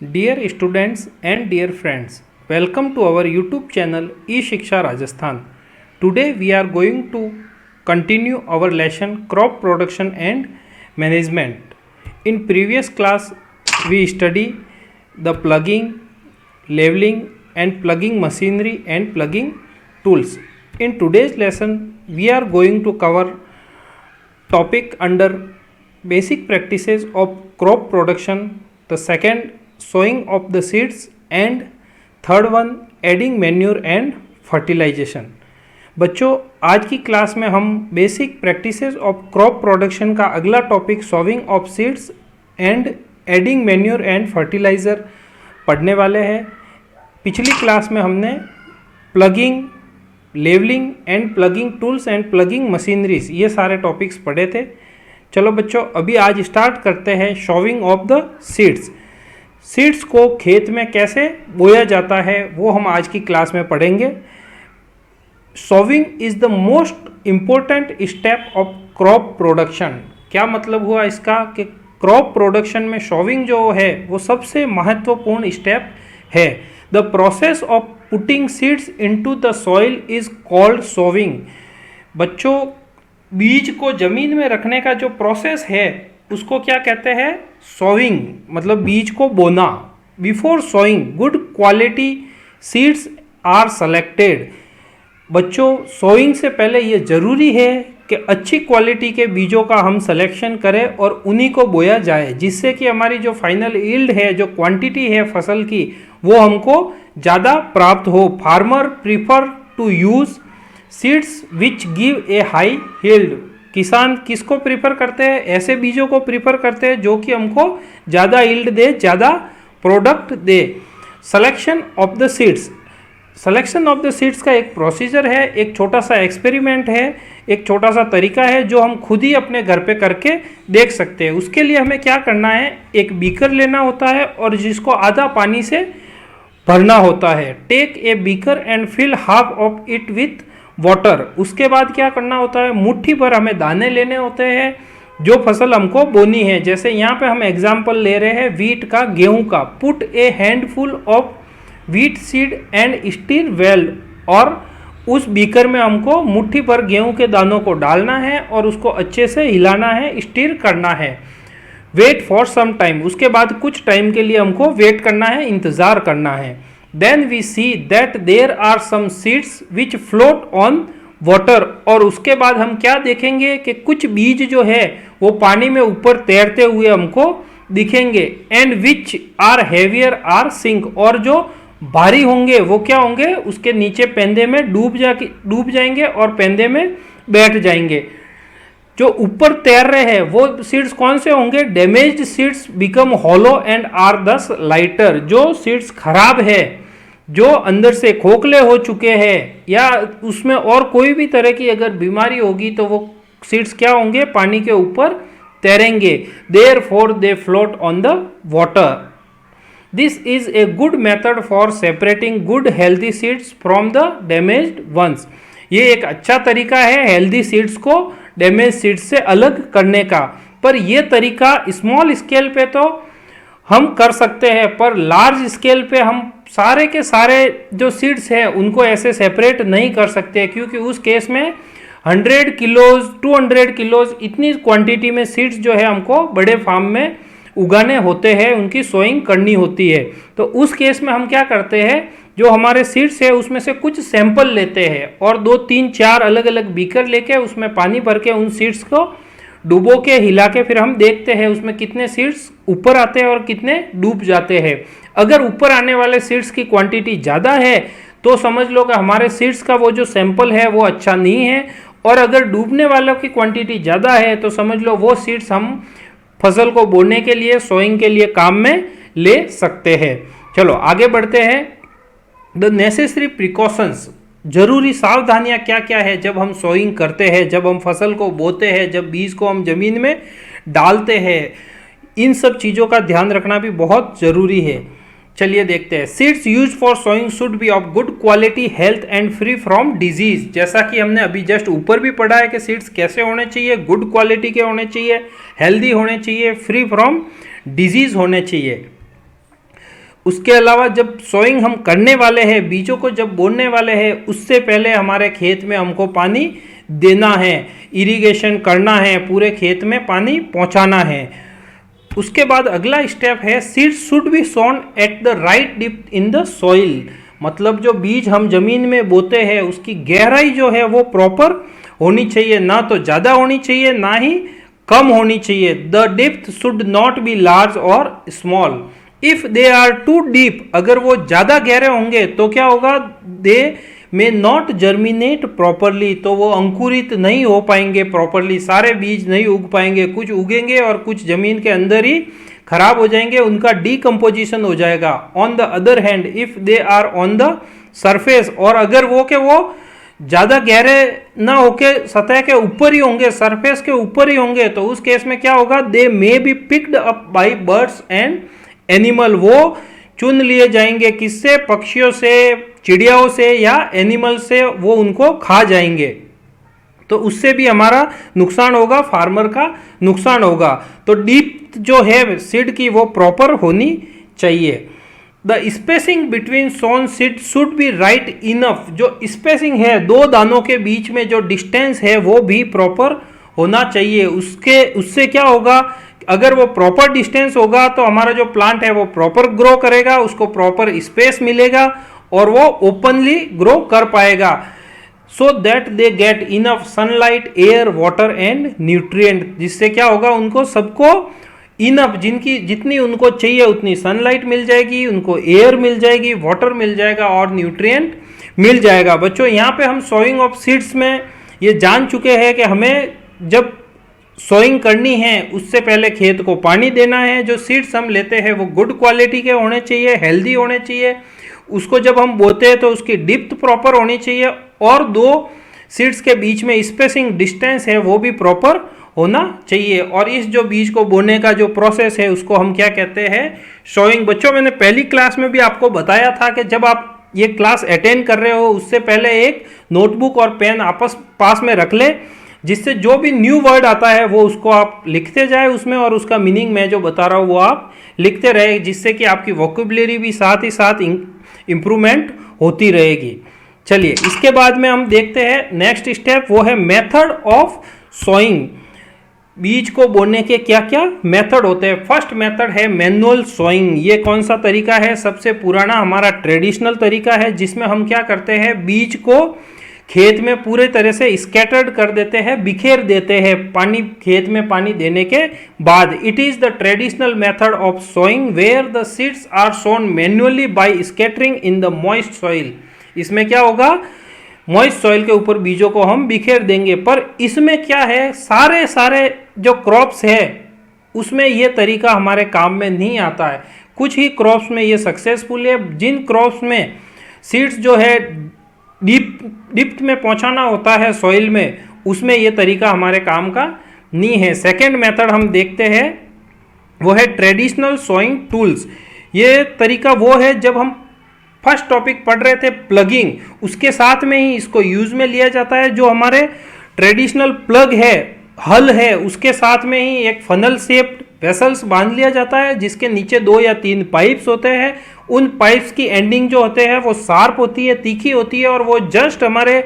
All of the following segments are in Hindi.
Dear students and dear friends, welcome to our YouTube channel E-Shiksha Rajasthan. Today we are going to continue our lesson crop production and management. In previous class we study the plugging, leveling and plugging machinery and plugging tools. In today's lesson we are going to cover topic under basic practices of crop production, the second sowing of the seeds and third one adding manure and fertilization. बच्चों आज की क्लास में हम basic practices of crop production का अगला topic sowing of seeds and adding manure and fertilizer पढ़ने वाले हैं। पिछली क्लास में हमने ploughing, levelling and ploughing tools and ploughing machineries ये सारे टॉपिक्स पढ़े थे। चलो बच्चों अभी आज स्टार्ट करते हैं sowing of the seeds. Seeds को खेत में कैसे बोया जाता है वो हम आज की क्लास में पढ़ेंगे। Sowing is the most important step of crop production. क्या मतलब हुआ इसका कि क्रॉप प्रोडक्शन में सोविंग जो है वो सबसे महत्वपूर्ण स्टेप है। The process of putting seeds into the soil is called sowing. बच्चों बीज को जमीन में रखने का जो प्रोसेस है उसको क्या कहते हैं? सोविंग, मतलब बीज को बोना। Before sowing good quality seeds are selected. बच्चों सोइंग से पहले ये ज़रूरी है कि अच्छी क्वालिटी के बीजों का हम सिलेक्शन करें और उन्हीं को बोया जाए, जिससे कि हमारी जो फाइनल यील्ड है, जो क्वांटिटी है फसल की, वो हमको ज़्यादा प्राप्त हो। Farmer prefer to use seeds which give a high yield. किसान किसको प्रीफर करते हैं? ऐसे बीजों को प्रीफर करते हैं जो कि हमको ज़्यादा यील्ड दे, ज़्यादा product they. Selection of the seeds, selection of the seeds का एक प्रोसीजर है, एक छोटा सा एक्सपेरिमेंट है, एक छोटा सा तरीका है जो हम खुद ही अपने घर पे करके देख सकते हैं। उसके लिए हमें क्या करना है, एक बीकर लेना होता है और जिसको आधा पानी से भरना होता है। Take a beaker and fill half of it with water. उसके बाद क्या करना होता है, मुट्ठी भर हमें दाने लेने होते हैं जो फसल हमको बोनी है। जैसे यहाँ पे हम एग्जाम्पल ले रहे हैं वीट का, गेहूं का। Put A handful of wheat seed and stir well. और उस बीकर में हमको मुट्ठी भर गेहूं के दानों को डालना है और उसको अच्छे से हिलाना है, स्टीर करना है। वेट फॉर सम टाइम, उसके बाद कुछ टाइम के लिए हमको वेट करना है, इंतज़ार करना है। Then we see that there are some seeds which float on water। और उसके बाद हम क्या देखेंगे कि कुछ बीज जो है वो पानी में ऊपर तैरते हुए हमको दिखेंगे। And which are heavier are sink। और जो भारी होंगे वो क्या होंगे, उसके नीचे पेंदे में डूब जाएंगे और पेंदे में बैठ जाएंगे। जो ऊपर तैर रहे हैं वो सीड्स कौन से होंगे? Damaged seeds become hollow and are thus lighter. जो सीड्स खराब है, जो अंदर से खोखले हो चुके हैं या उसमें और कोई भी तरह की अगर बीमारी होगी तो वो सीड्स क्या होंगे, पानी के ऊपर तैरेंगे। Therefore they float on the water. This is a good method for separating good healthy seeds from the damaged ones. ये एक अच्छा तरीका है हेल्दी सीड्स को डैमेज सीड्स से अलग करने का। पर यह तरीका स्मॉल स्केल पे तो हम कर सकते हैं, पर लार्ज स्केल पे हम सारे के सारे जो सीड्स हैं उनको ऐसे सेपरेट नहीं कर सकते, क्योंकि उस केस में 100 किलोज 200 किलोज इतनी क्वांटिटी में सीड्स जो है हमको बड़े फार्म में उगाने होते हैं, उनकी सोइंग करनी होती है। तो उस केस में हम क्या करते हैं, जो हमारे सीड्स है उसमें से कुछ सैंपल लेते हैं और 2 3 4 अलग अलग बीकर लेके उसमें पानी भर के उन सीड्स को डुबो के हिला के फिर हम देखते हैं उसमें कितने सीड्स ऊपर आते हैं और कितने डूब जाते हैं। अगर ऊपर आने वाले सीड्स की क्वांटिटी ज़्यादा है तो समझ लो कि हमारे सीड्स का वो जो सैंपल है वो अच्छा नहीं है, और अगर डूबने वालों की क्वांटिटी ज़्यादा है तो समझ लो वो सीड्स हम फसल को बोने के लिए, सोइंग के लिए काम में ले सकते हैं। चलो आगे बढ़ते हैं। द नेसेसरी प्रिकॉशंस, जरूरी सावधानियां क्या क्या है जब हम सोइंग करते हैं, जब हम फसल को बोते हैं, जब बीज को हम जमीन में डालते हैं। इन सब चीज़ों का ध्यान रखना भी बहुत ज़रूरी है। चलिए देखते हैं। Seeds use for sowing should be of good quality, health and free from disease. जैसा कि हमने अभी जस्ट ऊपर भी पढ़ा है कि सीड्स कैसे होने चाहिए, गुड क्वालिटी के होने चाहिए, हेल्दी होने चाहिए, फ्री फ्रॉम डिजीज होने चाहिए। उसके अलावा जब सोइंग हम करने वाले हैं, बीजों को जब बोने वाले हैं, उससे पहले हमारे खेत में हमको पानी देना है, इरिगेशन करना है, पूरे खेत में पानी पहुंचाना है। उसके बाद अगला स्टेप है seeds should be sown at the right depth in the soil. मतलब जो बीज हम जमीन में बोते हैं उसकी गहराई जो है वो प्रॉपर होनी चाहिए, ना तो ज़्यादा होनी चाहिए ना ही कम होनी चाहिए। The depth should not be large और small. If they are too deep, अगर वो ज़्यादा गहरे होंगे तो क्या होगा, they may not germinate properly, तो वो अंकुरित नहीं हो पाएंगे प्रॉपरली, सारे बीज नहीं उग पाएंगे, कुछ उगेंगे और कुछ जमीन के अंदर ही खराब हो जाएंगे, उनका डीकम्पोजिशन हो जाएगा। On the other hand if they are on the surface, और अगर वो ज़्यादा गहरे ना होके सतह के ऊपर ही होंगे, सरफेस के ऊपर ही होंगे, तो उस केस में क्या होगा, they may be picked up by birds and animal. वो चुन लिए जाएंगे किससे, पक्षियों से, चिड़ियाओं से या एनिमल से, वो उनको खा जाएंगे, तो उससे भी हमारा नुकसान होगा, फार्मर का नुकसान होगा। तो डीप जो है सीड की वो प्रॉपर होनी चाहिए। The spacing between sown seed should be right enough. जो स्पेसिंग है, दो दानों के बीच में जो डिस्टेंस है वो भी प्रॉपर होना चाहिए। उससे क्या होगा, अगर वो प्रॉपर डिस्टेंस होगा तो हमारा जो प्लांट है वो प्रॉपर ग्रो करेगा, उसको प्रॉपर स्पेस मिलेगा और वो ओपनली ग्रो कर पाएगा। So that they get enough sunlight, air, water and nutrient. जिससे क्या होगा, उनको सबको इनफ, जितनी उनको चाहिए उतनी सनलाइट मिल जाएगी, उनको एयर मिल जाएगी, वाटर मिल जाएगा और न्यूट्रिएंट मिल जाएगा। बच्चों यहाँ पे हम सोइंग ऑफ सीड्स में ये जान चुके हैं कि हमें जब सोइंग करनी है उससे पहले खेत को पानी देना है। जो सीड्स हम लेते हैं वो गुड क्वालिटी के होने चाहिए, हेल्दी होने चाहिए। उसको जब हम बोते हैं तो उसकी डिप्थ प्रॉपर होनी चाहिए और दो सीड्स के बीच में स्पेसिंग डिस्टेंस है वो भी प्रॉपर होना चाहिए। और इस जो बीज को बोने का जो प्रोसेस है उसको हम क्या कहते हैं, सोइंग। बच्चों मैंने पहली क्लास में भी आपको बताया था कि जब आप ये क्लास अटेंड कर रहे हो उससे पहले एक नोटबुक और पेन पास में रख ले, जिससे जो भी न्यू वर्ड आता है वो उसको आप लिखते जाए उसमें, और उसका मीनिंग मैं जो बता रहा हूँ वो आप लिखते रहे, जिससे कि आपकी वोकेबुलरी भी साथ ही साथ इम्प्रूवमेंट होती रहेगी। चलिए इसके बाद में हम देखते हैं नेक्स्ट स्टेप, वो है मेथड ऑफ सोइंग। बीज को बोने के क्या क्या मेथड होते हैं। फर्स्ट मेथड है मैनुअल सोइंग। ये कौन सा तरीका है, सबसे पुराना हमारा ट्रेडिशनल तरीका है, जिसमें हम क्या करते हैं, बीज को खेत में पूरे तरह से स्कैटर्ड कर देते हैं, बिखेर देते हैं पानी, खेत में पानी देने के बाद। It is the traditional method of sowing where the seeds are sown manually by scattering in the moist soil. इसमें क्या होगा, मॉइस्ट सॉइल के ऊपर बीजों को हम बिखेर देंगे। पर इसमें क्या है, सारे जो क्रॉप्स है उसमें ये तरीका हमारे काम में नहीं आता है। कुछ ही क्रॉप्स में ये सक्सेसफुल है। जिन क्रॉप्स में सीड्स जो है डीप में पहुंचाना होता है सॉइल में, उसमें ये तरीका हमारे काम का नहीं है। सेकेंड मेथड हम देखते हैं वो है ट्रेडिशनल सोइंग टूल्स। ये तरीका वो है जब हम फर्स्ट टॉपिक पढ़ रहे थे प्लगिंग, उसके साथ में ही इसको यूज में लिया जाता है। जो हमारे ट्रेडिशनल प्लग है, हल है, उसके साथ में ही एक फनल शेप्ड वेसल्स बांध लिया जाता है, जिसके नीचे 2 या 3 पाइप्स होते हैं। उन पाइप्स की एंडिंग जो होते हैं वो शार्प होती है, तीखी होती है, और वो जस्ट हमारे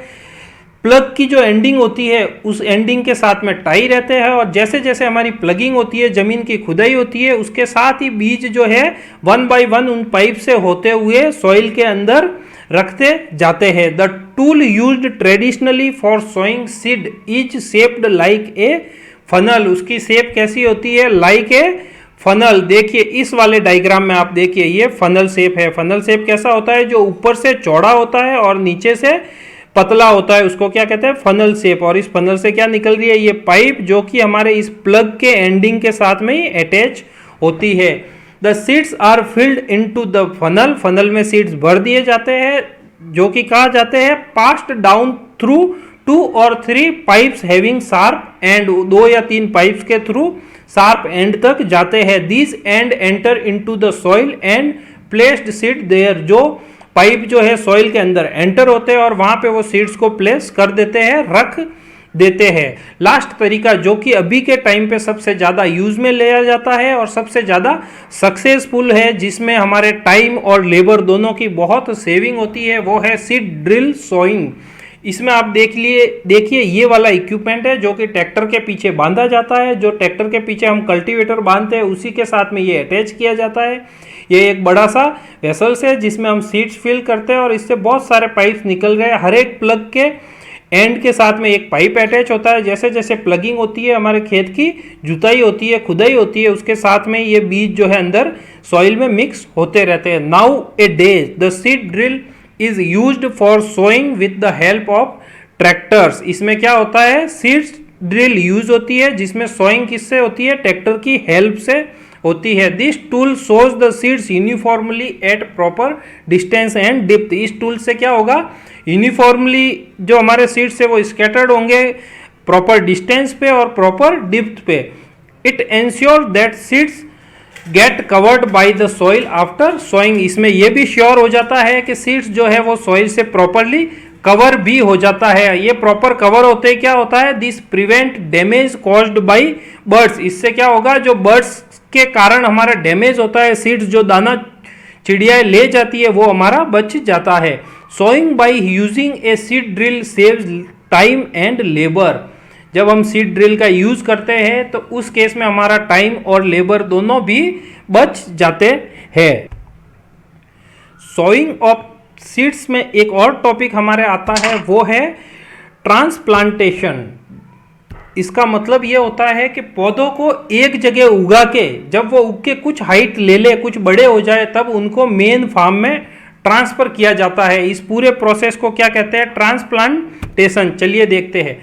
प्लग की जो एंडिंग होती है उस एंडिंग के साथ में टाई रहते हैं। और जैसे जैसे हमारी प्लगिंग होती है, जमीन की खुदाई होती है, उसके साथ ही बीज जो है 1 बाय 1 उन पाइप से होते हुए सॉइल के अंदर रखते जाते हैं। The tool used traditionally for sowing seed is shaped like a funnel. उसकी शेप कैसी होती है, लाइक ए फनल। देखिए इस वाले डायग्राम में आप देखिए, ये फनल शेप है। फनल शेप कैसा होता है, जो ऊपर से चौड़ा होता है और नीचे से पतला होता है, उसको क्या कहते हैं, फनल शेप। और इस फनल से क्या निकल रही है, ये पाइप, जो कि हमारे इस प्लग के एंडिंग के साथ में ही अटैच होती है। The seeds are filled into the funnel. Funnel में सीड्स भर दिए जाते हैं, जो कि कहा जाते हैं passed down through 2 or 3 pipes having sharp end. 2 या 3 पाइप्स के थ्रू शार्प एंड तक जाते हैं। These end enter into the soil and placed seed there. जो पाइप जो है सॉइल के अंदर एंटर होते हैं और वहां पे वो सीड्स को प्लेस कर देते हैं, रख देते हैं। लास्ट तरीका जो कि अभी के टाइम पे सबसे ज़्यादा यूज में लिया जाता है और सबसे ज़्यादा सक्सेसफुल है, जिसमें हमारे टाइम और लेबर दोनों की बहुत सेविंग होती है, वो है सीड ड्रिल सोइंग। इसमें आप देखिए ये वाला इक्विपमेंट है जो कि ट्रैक्टर के पीछे बांधा जाता है। जो ट्रैक्टर के पीछे हम कल्टीवेटर बांधते हैं उसी के साथ में ये अटैच किया जाता है। ये एक बड़ा सा वेसल्स है जिसमें हम सीड्स फिल करते हैं और इससे बहुत सारे पाइप्स निकल रहे हैं। हर एक प्लग के एंड के साथ में एक पाइप अटैच होता है। जैसे जैसे प्लगिंग होती है, हमारे खेत की जुताई होती है, खुदाई होती है, उसके साथ में ये बीज जो है अंदर सॉइल में मिक्स होते रहते हैं। Now a day the seed drill is used for sowing with the help of tractors. इसमें क्या होता है, सीड्स ड्रिल यूज होती है जिसमें सोइंग किससे होती है, ट्रैक्टर की हेल्प से होती है। This tool shows the seeds uniformly eight proper distance and depth. इस टूल से क्या होगा, यूनिफॉर्मली जो हमारे सीड्स है वो स्कैटर्ड होंगे प्रॉपर डिस्टेंस पे और प्रॉपर डिप्थ पे। It ensure that seeds get covered by the soil after sowing. इसमें यह भी श्योर हो जाता है कि सीड्स जो है वो सॉइल से प्रॉपरली कवर भी हो जाता है। ये प्रॉपर कवर होते ही क्या होता है, this prevent damage caused by birds. इससे क्या होगा, जो बर्ड्स के कारण हमारा डैमेज होता है, सीड्स जो दाना चिड़िया ले जाती है वो हमारा बच जाता है। Sowing by using a seed drill saves time and labour. जब हम सीड ड्रिल का यूज करते हैं तो उस केस में हमारा टाइम और लेबर दोनों भी बच जाते हैं। सोइंग ऑफ सीड्स में एक और टॉपिक हमारे आता है, वो है ट्रांसप्लांटेशन। इसका मतलब ये होता है कि पौधों को एक जगह उगा के जब वो उग के कुछ हाइट ले ले, कुछ बड़े हो जाए, तब उनको मेन फार्म में ट्रांसफर किया जाता है। इस पूरे प्रोसेस को क्या कहते हैं, ट्रांसप्लांटेशन। चलिए देखते हैं।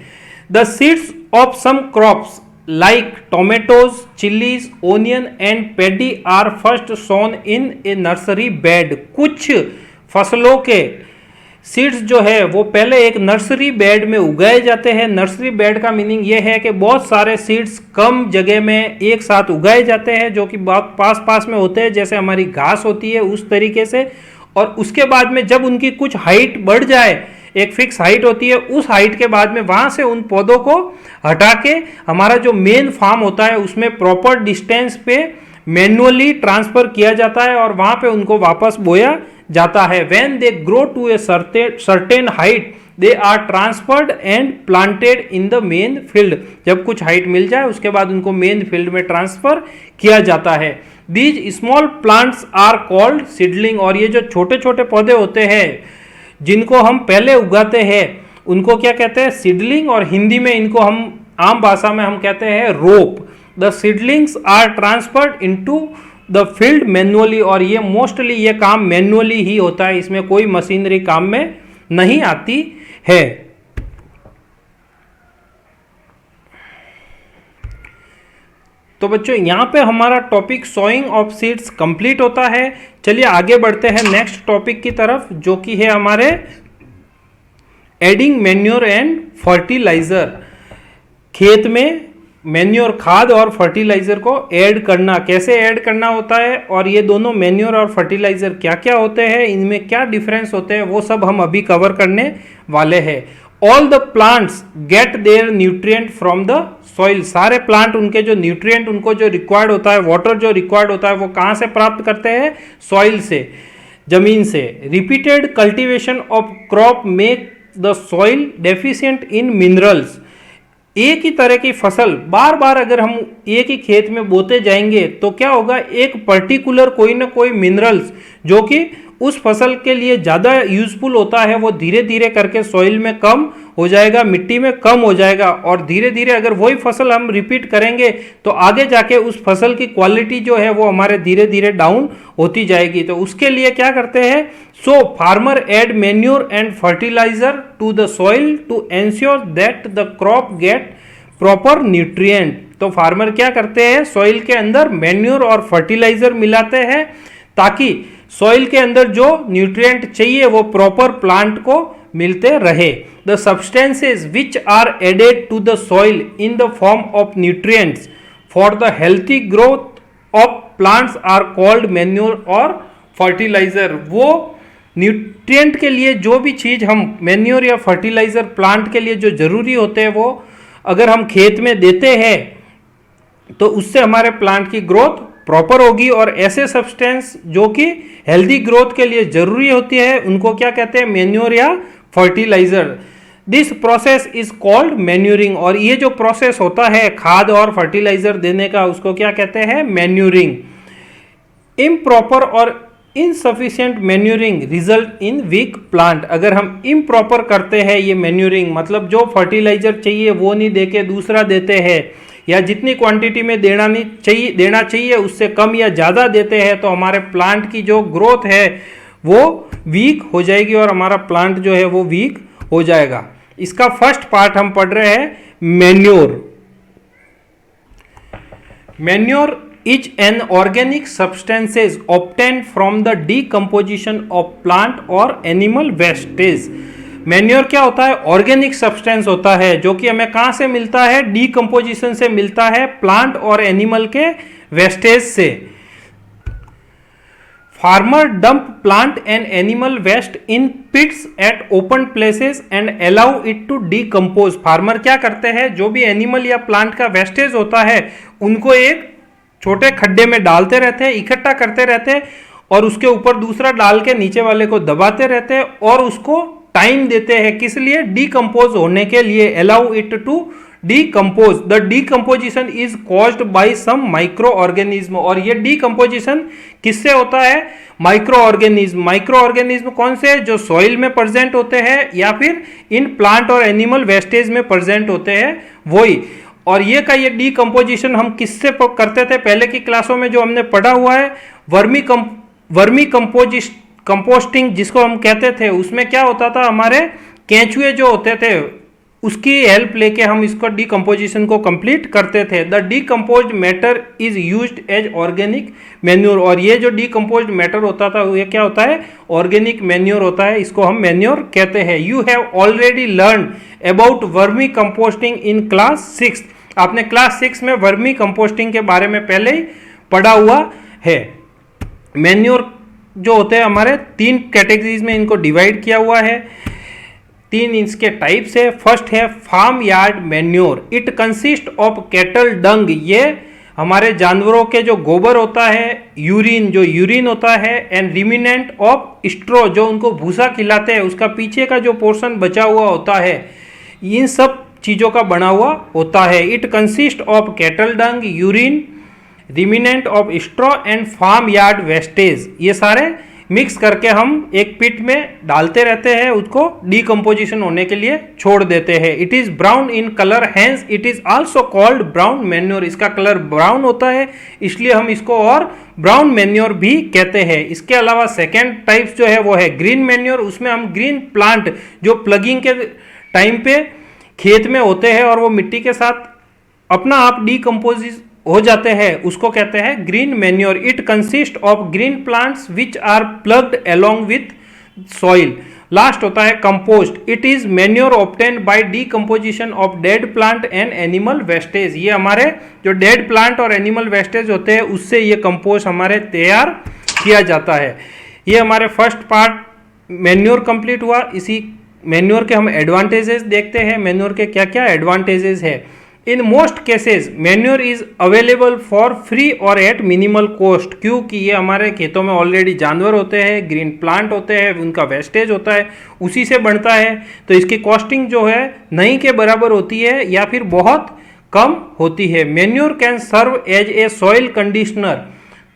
The seeds of some crops like tomatoes, chilies, onion and paddy are first sown in a nursery bed। कुछ फसलों के सीड्स जो है वो पहले एक नर्सरी बेड में उगाए जाते हैं। नर्सरी बेड का मीनिंग ये है कि बहुत सारे सीड्स कम जगह में एक साथ उगाए जाते हैं जो कि बहुत पास पास में होते हैं, जैसे हमारी घास होती है उस तरीके से। और उसके बाद में जब उनकी कुछ हाइट बढ़ जाए, एक फिक्स हाइट होती है, उस हाइट के बाद में वहां से उन पौधों को हटा के हमारा जो मेन फार्म होता है उसमें प्रॉपर डिस्टेंस पे मैन्युअली ट्रांसफर किया जाता है और वहां पे उनको वापस बोया जाता है। When they grow to a certain height they are transferred and planted in the main field. जब कुछ हाइट मिल जाए उसके बाद उनको मेन फील्ड में ट्रांसफर किया जाता है। These small plants are called seedling. और ये जो छोटे छोटे पौधे होते हैं जिनको हम पहले उगाते हैं उनको क्या कहते हैं, सीडलिंग। और हिंदी में इनको हम आम भाषा में हम कहते हैं रोप। The seedlings are transferred into the field manually. और ये मोस्टली ये काम मैन्युअली ही होता है, इसमें कोई मशीनरी काम में नहीं आती है। तो बच्चों यहाँ पे हमारा topic sowing of seeds complete होता है। चलिए आगे बढ़ते हैं नेक्स्ट टॉपिक की तरफ, जो कि है हमारे एडिंग मैन्योर एंड फर्टिलाइजर। खेत में मैन्योर खाद और फर्टिलाइजर को ऐड करना, कैसे ऐड करना होता है, और ये दोनों मैन्योर और फर्टिलाइजर क्या क्या होते हैं, इनमें क्या डिफरेंस होते हैं, वो सब हम अभी कवर करने वाले हैं। All the plants get their nutrient from the soil. सारे प्लांट उनके जो न्यूट्रिएंट उनको जो रिक्वायर्ड होता है, वाटर जो रिक्वायर्ड होता है, वो कहाँ से प्राप्त करते हैं, सॉइल से, जमीन से। Repeated cultivation of crop make the soil deficient in minerals. एक ही तरह की फसल बार बार अगर हम एक ही खेत में बोते जाएंगे तो क्या होगा, एक पर्टिकुलर कोई ना कोई मिनरल्स जो कि उस फसल के लिए ज़्यादा यूजफुल होता है वो धीरे धीरे करके सॉइल में कम हो जाएगा, मिट्टी में कम हो जाएगा। और धीरे धीरे अगर वही फसल हम रिपीट करेंगे तो आगे जाके उस फसल की क्वालिटी जो है वो हमारे धीरे धीरे डाउन होती जाएगी। तो उसके लिए क्या करते हैं, so farmer add manure and fertilizer to the soil to ensure that the crop get proper nutrient. तो फार्मर क्या करते हैं, सॉइल के अंदर मैन्योर और फर्टिलाइजर मिलाते हैं ताकि सॉइल के अंदर जो न्यूट्रिएंट चाहिए वो प्रॉपर प्लांट को मिलते रहे। The substances which are added to the soil in the form of nutrients for the healthy growth of plants are called manure और फर्टिलाइजर। वो न्यूट्रिएंट के लिए जो भी चीज़ हम मैन्योर या फर्टिलाइज़र प्लांट के लिए जो ज़रूरी होते हैं वो अगर हम खेत में देते हैं तो उससे हमारे प्लांट की ग्रोथ प्रॉपर होगी, और ऐसे सब्सटेंस जो कि हेल्दी ग्रोथ के लिए ज़रूरी होती है उनको क्या कहते हैं, मैन्योर या fertiliser. This process is called manuring, और ये जो प्रोसेस होता है खाद और फर्टिलाइज़र देने का उसको क्या कहते हैं, मैन्यूरिंग। इम्प्रॉपर और insufficient manuring result in weak plant. अगर हम इम्प्रॉपर करते हैं ये मैन्यूरिंग, मतलब जो फर्टिलाइजर चाहिए वो नहीं देके दूसरा देते हैं, या जितनी क्वांटिटी में देना चाहिए उससे कम या ज़्यादा देते हैं, तो हमारे प्लांट की जो ग्रोथ है वो वीक हो जाएगी और हमारा प्लांट जो है वो वीक हो जाएगा। इसका फर्स्ट पार्ट हम पढ़ रहे हैं manure. Manure is an organic substances obtained from the decomposition of plant or animal wastage। Manure क्या होता है, ऑर्गेनिक सब्सटेंस होता है जो कि हमें कहाँ से मिलता है, डीकम्पोजिशन से मिलता है, प्लांट और एनिमल के वेस्टेज से। Farmer dump plant and animal waste in pits at open places and allow it to decompose. Farmer क्या करते हैं, जो भी एनिमल या प्लांट का वेस्टेज होता है उनको एक छोटे खड्डे में डालते रहते हैं, इकट्ठा करते रहते हैं, और उसके ऊपर दूसरा डाल के नीचे वाले को दबाते रहते हैं और उसको टाइम देते हैं, किस लिए, डीकम्पोज होने के लिए, allow it to decompose. The decomposition is caused by some micro organism. और ये डीकम्पोजिशन किससे होता है, माइक्रो ऑर्गेनिज्म। माइक्रो ऑर्गेनिज्म कौन से, जो सॉइल में प्रेजेंट होते हैं या फिर इन प्लांट और एनिमल वेस्टेज में प्रेजेंट होते हैं, वही। और ये डीकम्पोजिशन हम किससे करते थे, पहले की क्लासों में जो हमने पढ़ा हुआ है, वर्मी कंपोस्टिंग जिसको हम कहते थे, उसमें क्या होता था, हमारे केंचुए जो होते थे उसकी हेल्प लेके हम इसको डीकम्पोजिशन को कंप्लीट करते थे। The decomposed matter is used as organic manure. और ये जो डीकम्पोज्ड मैटर होता था ये क्या होता है, ऑर्गेनिक मैन्योर होता है, इसको हम मैन्योर कहते हैं। You have already learn about vermi composting in class 6। आपने क्लास 6 में वर्मी कंपोस्टिंग के बारे में पहले ही पढ़ा हुआ है। मैन्योर जो होते हैं हमारे 3 कैटेगरीज में इनको डिवाइड किया हुआ है, 3 इसके टाइप्स है। फर्स्ट है farm yard manure. It consist of cattle dung, ये हमारे जानवरों के जो गोबर होता है, यूरिन होता है, एंड रिमिनेंट ऑफ स्ट्रो, जो उनको भूसा खिलाते हैं उसका पीछे का जो पोर्शन बचा हुआ होता है, इन सब चीज़ों का बना हुआ होता है। It consist of cattle dung, urine, remnant of straw and farm yard wastage. ये सारे मिक्स करके हम एक पिट में डालते रहते हैं, उसको डीकम्पोजिशन होने के लिए छोड़ देते हैं। It is brown in colour, hence it is also called brown manure. इसका कलर ब्राउन होता है इसलिए हम इसको और ब्राउन मैन्योर भी कहते हैं। इसके अलावा सेकेंड टाइप्स जो है वो है ग्रीन मैन्योर। उसमें हम ग्रीन प्लांट जो प्लगिंग के टाइम पे खेत में होते हैं और वो मिट्टी के साथ अपना आप डीकम्पोज हो जाते हैं, उसको कहते हैं green manure. It consist of green plants which are ploughed along with soil. Last होता है compost. It is manure obtained by decomposition of dead plant and animal wastage. ये हमारे जो डेड प्लांट और एनिमल वेस्टेज होते हैं उससे ये कंपोस्ट हमारे तैयार किया जाता है। ये हमारे फर्स्ट पार्ट मैन्योर कंप्लीट हुआ। इसी मैन्योर के हम एडवांटेजेस देखते हैं, मैन्योर के क्या क्या एडवांटेजेस है। In most cases manure is available for free और एट मिनिमल कॉस्ट, क्योंकि ये हमारे खेतों में ऑलरेडी जानवर होते हैं, ग्रीन प्लांट होते हैं, उनका वेस्टेज होता है, उसी से बनता है, तो इसकी कॉस्टिंग जो है नहीं के बराबर होती है या फिर बहुत कम होती है। Manure can serve as a soil conditioner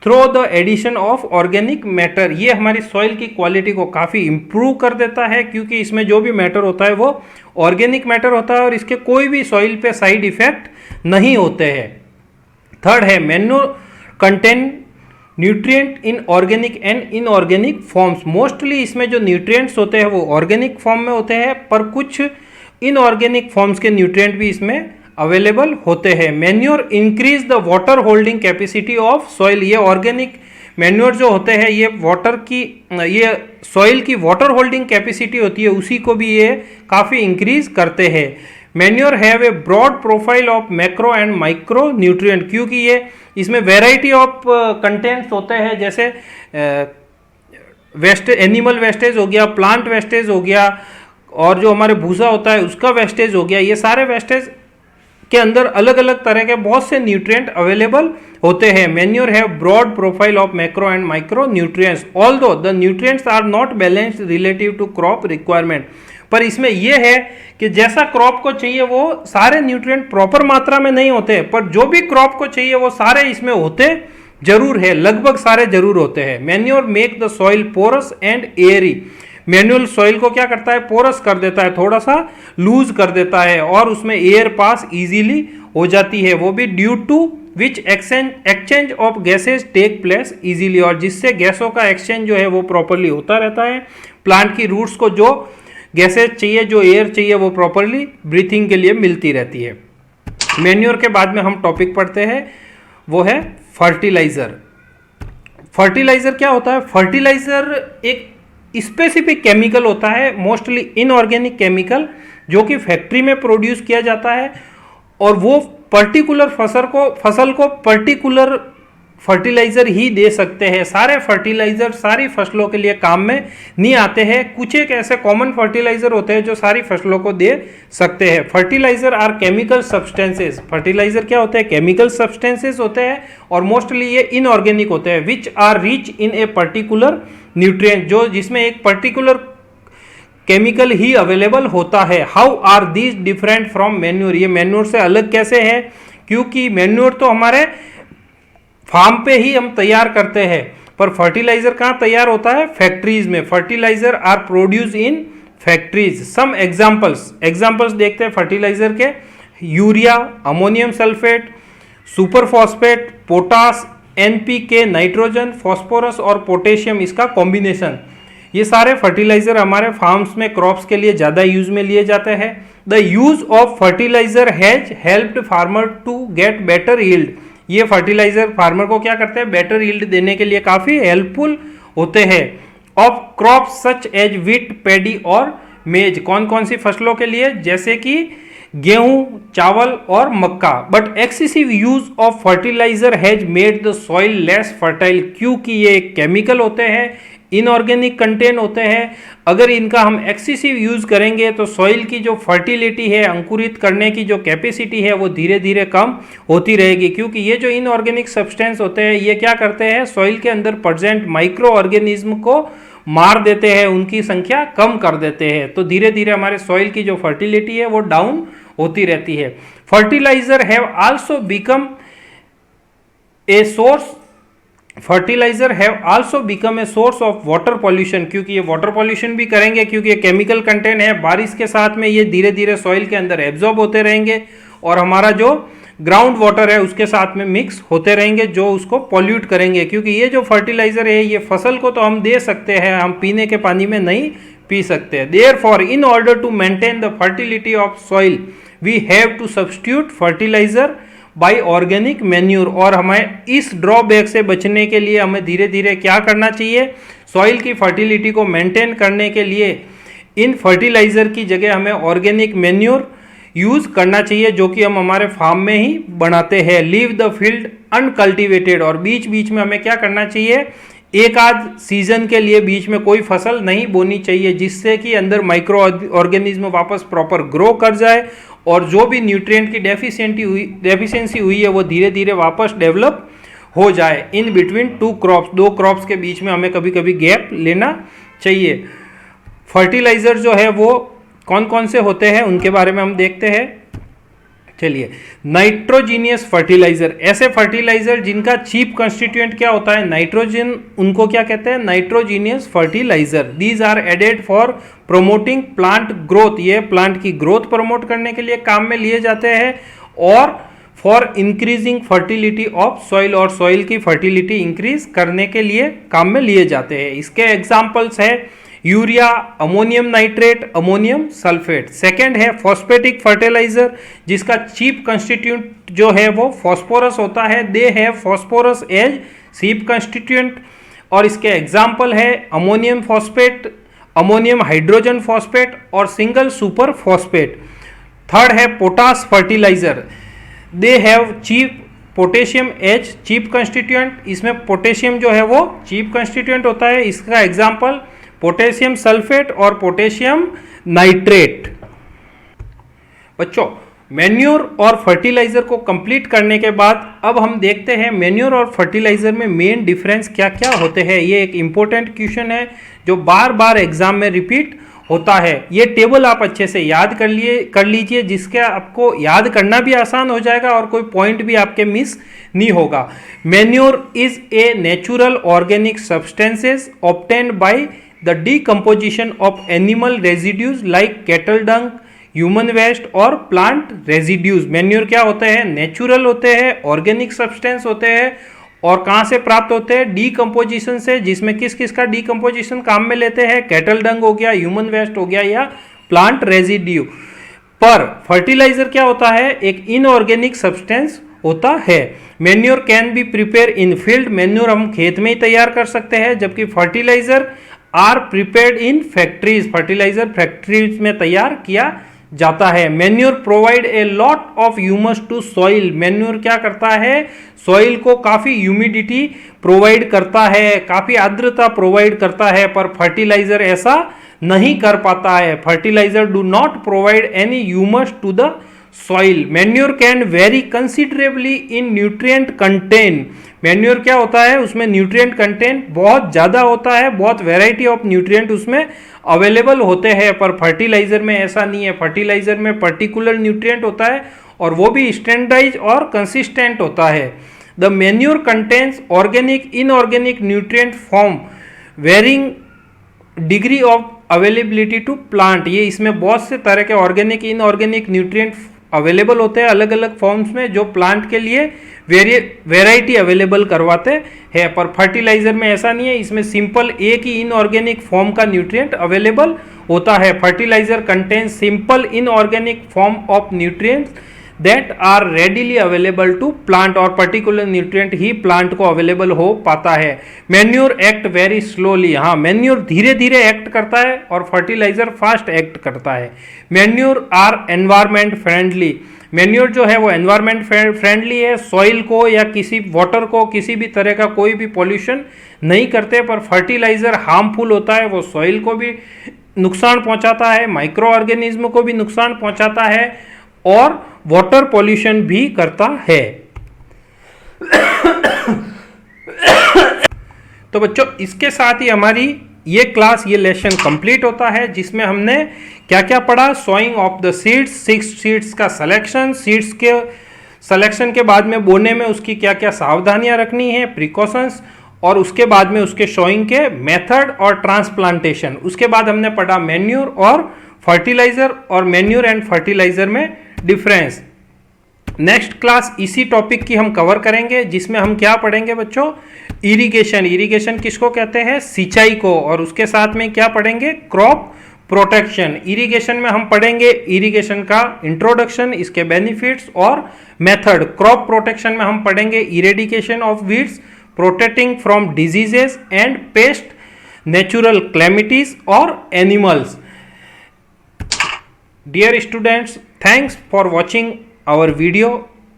through the addition of organic matter. ये हमारी सॉइल की क्वालिटी को काफ़ी इम्प्रूव कर देता है, क्योंकि इसमें जो भी मैटर होता है वो ऑर्गेनिक मैटर होता है और इसके कोई भी सॉइल पे साइड इफेक्ट नहीं होते हैं। थर्ड है manure contain nutrient in organic and inorganic forms. Mostly इसमें जो न्यूट्रिएंट्स होते हैं वो ऑर्गेनिक फॉर्म में होते हैं, पर कुछ इनऑर्गेनिक फॉर्म्स के न्यूट्रिएंट भी इसमें अवेलेबल होते हैं। Manure increase the water holding capacity of soil. ये ऑर्गेनिक मैन्योर जो होते हैं ये ये सॉइल की वाटर होल्डिंग कैपेसिटी होती है, उसी को भी ये काफ़ी इंक्रीज करते हैं। Manure have a broad profile of macro and micro nutrient, क्योंकि ये इसमें वेराइटी ऑफ कंटेंट्स होते हैं, जैसे एनिमल वेस्टेज हो गया, प्लांट वेस्टेज हो गया, और जो हमारे भूसा होता है उसका वेस्टेज हो गया। ये सारे वेस्टेज के अंदर अलग अलग तरह के बहुत से न्यूट्रिएंट अवेलेबल होते हैं। Manure have broad profile of macro and micro nutrients although the nutrients are not balanced relative to crop requirement. पर इसमें यह है कि जैसा क्रॉप को चाहिए वो सारे न्यूट्रिएंट प्रॉपर मात्रा में नहीं होते, पर जो भी क्रॉप को चाहिए वो सारे इसमें होते जरूर है, लगभग सारे जरूर होते हैं। Manure make the soil porous and airy. Manure soil को क्या करता है, पोरस कर देता है, थोड़ा सा लूज कर देता है, और उसमें एयर पास इजीली हो जाती है, वो भी due to which exchange of gases take place easily, और जिससे गैसों का एक्सचेंज जो है वो प्रॉपरली होता रहता है। प्लांट की रूट्स को जो गैसेज चाहिए, जो एयर चाहिए, वो प्रॉपरली ब्रीथिंग के लिए मिलती रहती है। मैन्योर के बाद में हम टॉपिक पढ़ते हैं, वो है फर्टिलाइजर। फर्टिलाइजर क्या होता है? फर्टिलाइजर एक स्पेसिफिक केमिकल होता है, मोस्टली इनऑर्गेनिक केमिकल, जो कि फैक्ट्री में प्रोड्यूस किया जाता है, और वो पर्टिकुलर फसल को पर्टिकुलर फर्टिलाइजर ही दे सकते हैं। सारे फर्टिलाइजर सारी फसलों के लिए काम में नहीं आते हैं, कुछ एक ऐसे कॉमन फर्टिलाइजर होते हैं जो सारी फसलों को दे सकते हैं। Fertilizer are chemical substances. Fertilizer क्या होते हैं? केमिकल सब्सटेंसेस होते हैं, और मोस्टली ये इनऑर्गेनिक होते हैं, which are rich in a particular nutrient, जो जिसमें एक पर्टिकुलर केमिकल ही अवेलेबल होता है। How are these different from manure? ये मैन्योर से अलग कैसे है? क्योंकि मैन्योर तो हमारे फार्म पे ही हम तैयार करते हैं, पर फर्टिलाइजर कहाँ तैयार होता है? फैक्ट्रीज में। Fertilizer are produce in factories. Some examples देखते हैं फर्टिलाइजर के। Urea, ammonium sulphate, super phosphate, potash, NPK, nitrogen, phosphorus और पोटेशियम, इसका कॉम्बिनेशन। ये सारे फर्टिलाइजर हमारे फार्म्स में क्रॉप्स के लिए ज़्यादा यूज में लिए जाते हैं। The use of fertilizer has helped farmer to get better yield. ये फर्टिलाइजर फार्मर को क्या करते हैं? बेटर यील्ड देने के लिए काफ़ी हेल्पफुल होते हैं। Of crops such as wheat, paddy और मेज। कौन कौन सी फसलों के लिए? जैसे कि गेहूं, चावल और मक्का। But excessive use of fertilizer has made the soil less fertile. क्योंकि ये केमिकल होते हैं, इनऑर्गेनिक कंटेंट होते हैं, अगर इनका हम एक्सेसिव यूज करेंगे तो सॉइल की जो फर्टिलिटी है, अंकुरित करने की जो कैपेसिटी है, वो धीरे धीरे कम होती रहेगी। क्योंकि ये जो इनऑर्गेनिक सब्सटेंस होते हैं, ये क्या करते हैं? सॉइल के अंदर प्रेजेंट माइक्रो ऑर्गेनिज्म को मार देते हैं, उनकी संख्या कम कर देते हैं, तो धीरे धीरे हमारे सॉइल की जो फर्टिलिटी है वो डाउन होती रहती है। Fertilizer have also become a source of water pollution. क्योंकि ये वाटर पॉल्यूशन भी करेंगे, क्योंकि ये केमिकल कंटेंट है, बारिश के साथ में ये धीरे धीरे सॉइल के अंदर एब्जॉर्ब होते रहेंगे, और हमारा जो ग्राउंड वाटर है उसके साथ में मिक्स होते रहेंगे, जो उसको पॉल्यूट करेंगे। क्योंकि ये जो फर्टिलाइजर है, ये फसल को तो हम दे सकते हैं, हम पीने के पानी में नहीं पी सकते। Therefore in order to maintain the fertility of soil we have to substitute fertilizer by organic manure. और हमें इस ड्रॉबैक से बचने के लिए हमें धीरे धीरे क्या करना चाहिए? सॉइल की फर्टिलिटी को मेंटेन करने के लिए इन फर्टिलाइजर की जगह हमें ऑर्गेनिक मैन्यूर यूज करना चाहिए, जो कि हम हमारे फार्म में ही बनाते हैं। Leave the field uncultivated. और बीच बीच में हमें क्या करना चाहिए? एक आध सीजन के लिए बीच में कोई फसल नहीं बोनी चाहिए, जिससे कि अंदर माइक्रो ऑर्गेनिज्म वापस प्रॉपर ग्रो कर जाए, और जो भी न्यूट्रिएंट की डेफिशिएंसी हुई है वो धीरे धीरे वापस डेवलप हो जाए। इन बिटवीन टू क्रॉप्स, दो क्रॉप्स के बीच में हमें कभी कभी गैप लेना चाहिए। फर्टिलाइजर जो है वो कौन कौन से होते हैं उनके बारे में हम देखते हैं। चलिए, नाइट्रोजीनियस फर्टिलाइजर, ऐसे फर्टिलाइजर जिनका चीफ कंस्टिट्यूएंट क्या होता है? नाइट्रोजन, उनको क्या कहते हैं? Nitrogenous fertilizer. These are added for promoting plant growth. ये प्लांट की ग्रोथ प्रमोट करने के लिए काम में लिए जाते हैं, और for increasing fertility of soil, और सॉइल की फर्टिलिटी इंक्रीज करने के लिए काम में लिए जाते हैं। इसके एग्जाम्पल्स है urea, ammonium nitrate, ammonium sulphate. Second है फॉस्फेटिक फर्टिलाइजर, जिसका चीफ कंस्टिट्यूएंट जो है वो फॉस्फोरस होता है। They have phosphorus as chief constituent, और इसके एग्जाम्पल है ammonium phosphate, ammonium hydrogen phosphate और सिंगल सुपर फॉस्फेट। थर्ड है potash fertilizer. They have chief potassium as chief constituent, इसमें पोटेशियम जो है वो चीफ कंस्टिट्यूएंट होता है। इसका एग्जाम्पल पोटेशियम सल्फेट और पोटेशियम नाइट्रेट। बच्चों, मैन्योर और फर्टिलाइजर को कंप्लीट करने के बाद अब हम देखते हैं मैन्योर और फर्टिलाइजर में मेन डिफरेंस क्या क्या होते हैं। ये एक इंपॉर्टेंट क्वेश्चन है जो बार बार एग्जाम में रिपीट होता है। ये टेबल आप अच्छे से याद कर लीजिए, जिसके आपको याद करना भी आसान हो जाएगा और कोई पॉइंट भी आपके मिस नहीं होगा। Manure is a natural organic substances obtained by the decomposition of animal residues like cattle dung, human waste और प्लांट रेजिड्यूज। मैन्योर क्या होते हैं? नेचुरल होते हैं, ऑर्गेनिक सब्सटेंस होते हैं और कहाँ से प्राप्त होते हैं? डीकम्पोजिशन से, जिसमें किस किस का डीकम्पोजिशन काम में लेते हैं? कैटल डंग हो गया, ह्यूमन वेस्ट हो गया या प्लांट रेजिड्यू। पर फर्टिलाइजर क्या होता है? एक इनऑर्गेनिक सब्सटेंस होता है। Manure can be prepare in field, manure हम खेत में ही तैयार कर सकते हैं, जबकि fertilizer are prepared in factories, fertilizer factories में तैयार किया जाता है। Manure provide a lot of humus to soil, manure क्या करता है? सॉइल को काफी ह्यूमिडिटी प्रोवाइड करता है, काफी आर्द्रता प्रोवाइड करता है, पर फर्टिलाइजर ऐसा नहीं कर पाता है। Fertilizer do not provide any humus to the soil. Manure can vary considerably in nutrient content, manure क्या होता है? उसमें न्यूट्रिएंट कंटेंट बहुत ज्यादा होता है, बहुत वेराइटी ऑफ न्यूट्रिएंट उसमें अवेलेबल होते हैं, पर फर्टिलाइजर में ऐसा नहीं है। फर्टिलाइजर में पर्टिकुलर न्यूट्रिएंट होता है और वो भी स्टैंडर्डाइज और कंसिस्टेंट होता है। The manure contains organic inorganic nutrient form varying degree of availability to plant, ये इसमें बहुत से तरह के ऑर्गेनिक इनऑर्गेनिक न्यूट्रिएंट अवेलेबल होते हैं अलग अलग फॉर्म्स में, जो प्लांट के लिए वेराइटी अवेलेबल करवाते हैं। पर फर्टिलाइजर में ऐसा नहीं है, इसमें सिंपल एक ही इनऑर्गेनिक फॉर्म का न्यूट्रिएंट अवेलेबल होता है। Fertiliser contains simple inorganic form of nutrients that are readily available to plant, और पर्टिकुलर न्यूट्रिएंट ही प्लांट को अवेलेबल हो पाता है। मैन्योर एक्ट वेरी स्लोली, हाँ मैन्योर धीरे धीरे एक्ट करता है और फर्टिलाइजर फास्ट एक्ट करता है। Manure are environment friendly, manure जो है वो एनवायरमेंट फ्रेंडली है, सॉइल को या किसी वाटर को किसी भी तरह का कोई भी पॉल्यूशन नहीं करते। पर फर्टिलाइजर हार्मफुल होता है, वो सॉइल को भी नुकसान पहुंचाता है, माइक्रो ऑर्गेनिज्म को भी नुकसान पहुंचाता है और वाटर पॉल्यूशन भी करता है। तो बच्चों, इसके साथ ही हमारी ये क्लास, ये लेसन कंप्लीट होता है, जिसमें हमने क्या क्या पढ़ा? Sowing of the seeds, 6 seeds का सिलेक्शन, सीड्स के सिलेक्शन के बाद में बोने में उसकी क्या क्या सावधानियां रखनी है, प्रिकॉशंस, और उसके बाद में उसके शोइंग के मेथड और ट्रांसप्लांटेशन। उसके बाद हमने पढ़ा मैन्योर और फर्टिलाइजर और मैन्योर एंड फर्टिलाइजर में डिफरेंस। नेक्स्ट क्लास इसी टॉपिक की हम कवर करेंगे, जिसमें हम क्या पढ़ेंगे बच्चों? इरिगेशन। इरिगेशन किसको कहते हैं? सिंचाई को। और उसके साथ में क्या पढ़ेंगे? Crop protection. इरिगेशन में हम पढ़ेंगे इरिगेशन का इंट्रोडक्शन, इसके बेनिफिट्स और मेथड। क्रॉप प्रोटेक्शन में हम पढ़ेंगे eradication of weeds, protecting from diseases and paste, natural calamities और animals. Dear students, thanks for watching our video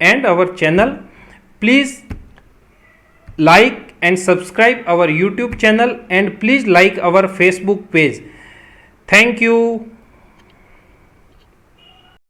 and our channel. Please like and subscribe our YouTube channel and please like our Facebook page. Thank you.